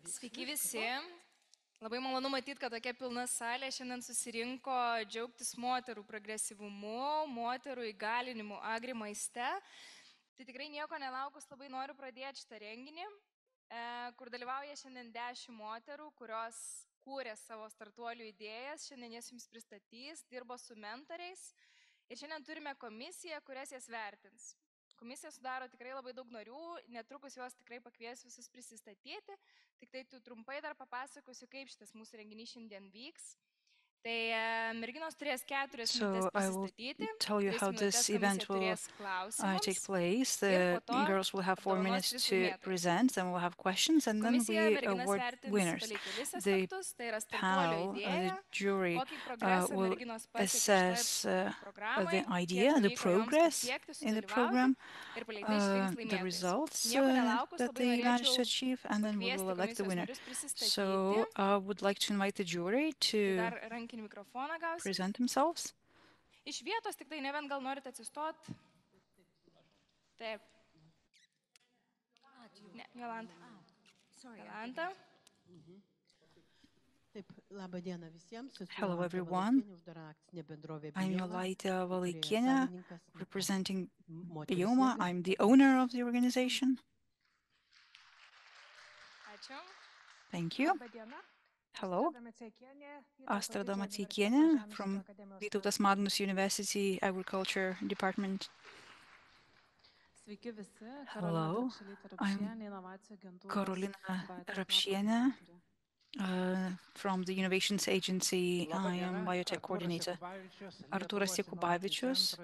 Sveiki visi. Labai malonu matyti, kad tokia pilna salė šiandien susirinko džiaugtis moterų progresyvumu, moterų įgalinimu agri maiste. Tai tikrai nieko nelaukus labai noriu pradėti šitą renginį, kur dalyvauja šiandien 10 moterų, kurios kūrė savo startuolių idėjas. Šiandien jas jums pristatys, dirbo su mentoriais. Ir šiandien turime komisiją, kurias jas vertins. Komisija sudaro tikrai labai daug narių, netrukus juos tikrai pakvies visus prisistatyti, tik tai trumpai dar papasakosiu, kaip šitas mūsų renginys šiandien vyks. Tai merginos turės 4 minutės I will prisistatyti, tell you 3 how minutės this komisija event will turės klausimams take place. ir The po to girls will have 4 apdovanos minutes 3 to laimėtojus. present, then we'll have questions, and then Komisija we merginas award vertins winners. palei kelis The aspektus, tai yra startuolio panel, the idėja, jury, kokį progresą will merginos pasiekė assess šitoje programai, the idea, kiek the pavyko joms progress pasiekti, in the sudalyvauti program, ir palei tai išrinks the laimėtojus. results Nieko nelaukus, that labai they managed to norėčiau achieve, and then we will pakviesti elect the komisijos winner. narius prisistatyti. So I would like to invite the jury Tai to dar rankinį mikrofoną gausim. present themselves. Iš vietos tik tai nebent gal norite atsistot. Taip. Ne, Jolanta. Jolanta. Hello everyone, I'm Jolaitė Valaikienė, representing Bioma. I'm the owner of the organization. Ačiū. Thank you. Hello, Astrada Maceikienė from Vytautas Magnus University Agriculture Department. Hello, I'm Karolina Rapšienė from the Innovations Agency. I am biotech coordinator. Artūras Jakubavičius,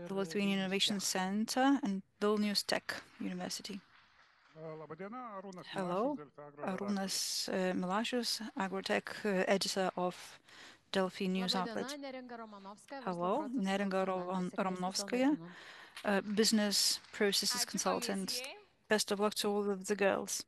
the Lithuanian Innovation Center and Vilnius Tech University. Hello, Arūnas Milašius, Agrotech editor of Delphi News Outlet. Hello, Neringa Romanovskaya, business processes consultant. Best of luck to all of the girls.